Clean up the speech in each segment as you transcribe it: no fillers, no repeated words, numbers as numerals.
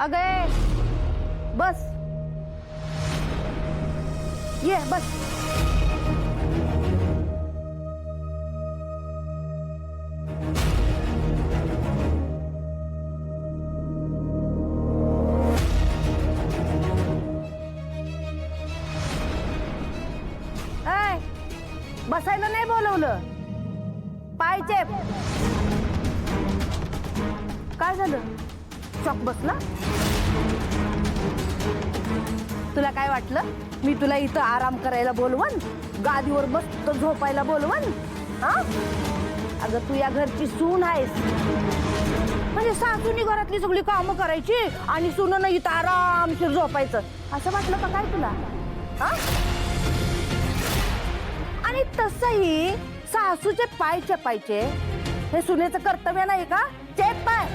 अगं बस, ये बस. बसायला नाही बोलवलं, पाय चेप. काय झालं, चॉक बसला? तुला काय वाटलं मी तुला इथं आराम करायला बोलवन, गादीवर मस्त झोपायला बोलवन? हा अगं तू या घरची सून आहेस, म्हणजे सासूनी घरातली सगळी कामं करायची आणि सूननं इथं आरामशीर झोपायचं, असं वाटलं का काय तुला? हा आणि तसंही सासूचे पाय चेपायचे हे सुनेचं कर्तव्य नाही का? चेप पाय.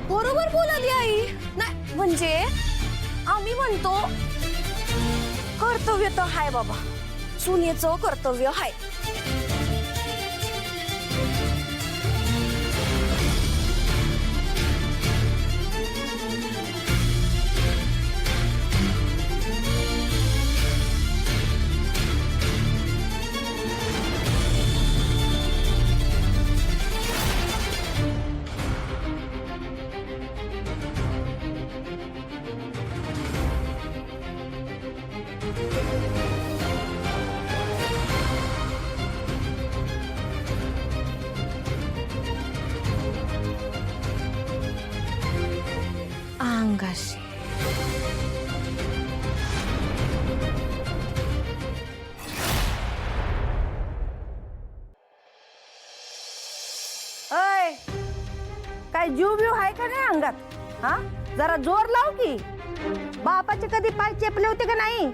बरोबर बोलाली आई. नाही म्हणजे आम्ही म्हणतो कर्तव्य तर हाय बाबा, सुनेचं कर्तव्य हाय. अंगाशी अय, काय जीव बीव आहे का नाही अंगात? हा जरा जोर लाव की. बापाचे कधी पाय चेपले होते का नाही?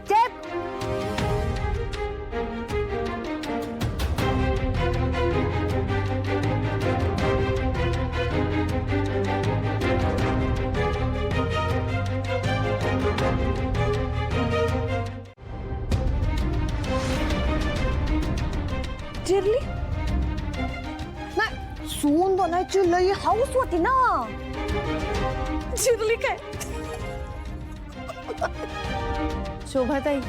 चेप. चिरली नाही, सून बनायची लई हाऊस होती ना. चिरली काय? शोभाताई,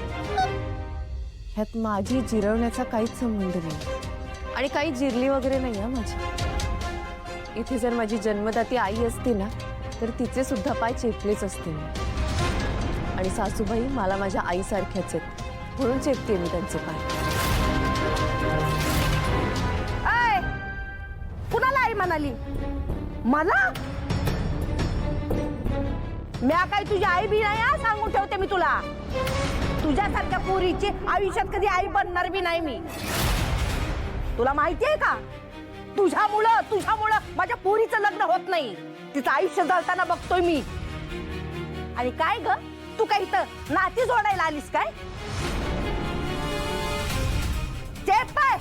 ह्यात माझी जिरवण्याचा काहीच संबंध नाही आणि काही जिरली वगैरे नाही आहे माझी. इथे जर माझी जन्मदाती आई असती ना तर तिचे सुद्धा पाय चेपलेच असते. आणि सासूबाई मला माझ्या आईसारख्याच आहेत, म्हणून चेपते मी त्यांचे पाय. कुणाला आई म्हणाली? मला? म्या काय तुझी आई बी नाही हा, सांगून ठेवते मी तुला. तुझ्यासारख्या पोरीची आयुष्यात कधी आई बनणार बी नाही मी. तुला माहिती आहे का, तुझ्यामुळं माझ्या पोरीचं लग्न होत नाही, तिचं आयुष्य जळताना बघतोय मी. आणि काय ग, तू काही तर नाती जोडायला आलीस काय? चेप पाय.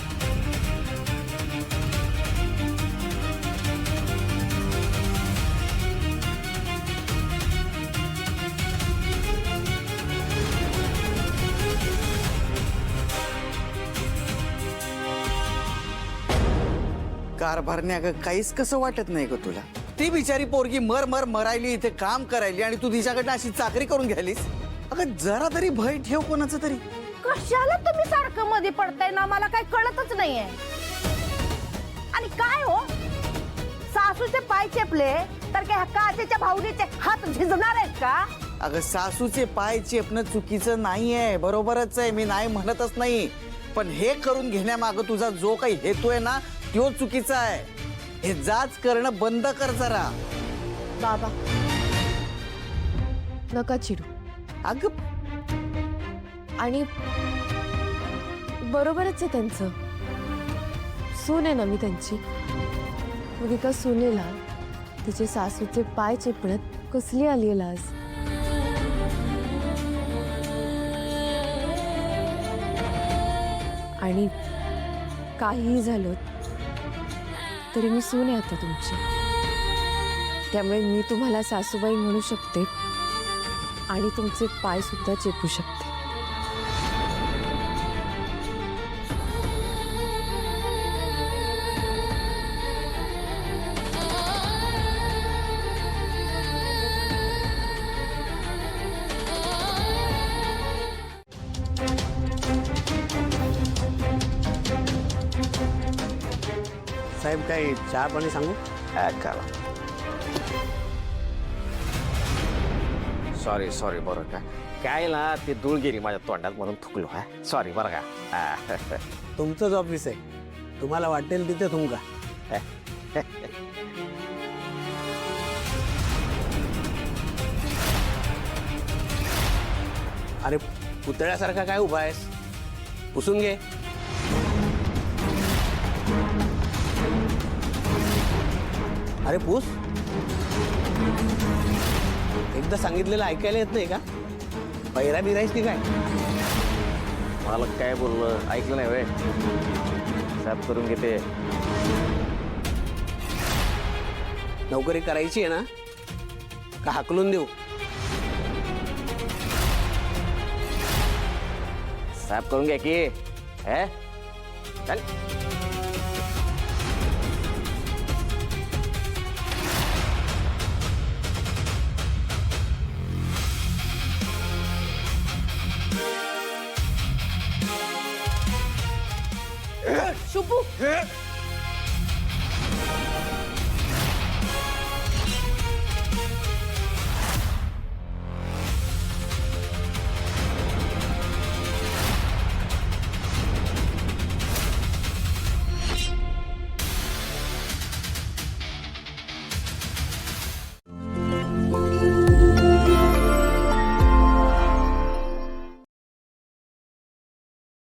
कारभारने अगं काहीच कसं वाटत नाही ग तुला? ती बिचारी पोरगी मरायली, इथे काम करायली आणि तू तिच्याकडनं अशी चाकरी करून घ्यालीस. अगं जरा तरी भय ठेव कोणाचं तरी. कशाला तुम्ही सारखं मध्ये पडताय ना, मला काय कळतच नाहीये. आणि काय हो, सासूचे पाय चेपले तर काय काचेच्या भावनेचे हात झिजणार आहेत का? अगं सासूचे पाय चेपणं चुकीचं नाहीये, बरोबरच आहे, मी नाही म्हणतच नाही. पण हे करून घेण्यामागं तुझा जो काही हेतू आहे ना तो चुकीचा आहे. हे जाच करणं बंद कर जरा. बाबा नका चिडू. अगं आणि बरोबरच आहे त्यांचं, सून आहे ना मी त्यांची. मग एका सुनेला तिचे सासूचे पाय चेपण्यात कसली आली लाज? आणि काहीही झालं तरी मी सून आहे आता तुमची, त्यामुळे मी तुम्हाला सासूबाई म्हणू शकते आणि तुमचे पाय सुद्धा चेपू शकते. साहेब काही चहा पाणी सांगू? सॉरी सॉरी बरं का काय ना ते धूळ गेली माझ्या तोंडात म्हणून थुकलो हा सॉरी बरं का हा. तुमचंच ऑफिस आहे, तुम्हाला वाटेल तिथे तुमका. अरे पुतळ्यासारखा काय उभा आहेस? पुसून घे. अरे पूस. एकदा सांगितलेलं ऐकायला येत नाही का? पैरा बिरायस की काय? मला काय बोललं ऐकलं नाही वे साफ करून घेते. नोकरी करायची आहे ना का हाकलून देऊ? साफ करून घ्या की हे चल. शुभू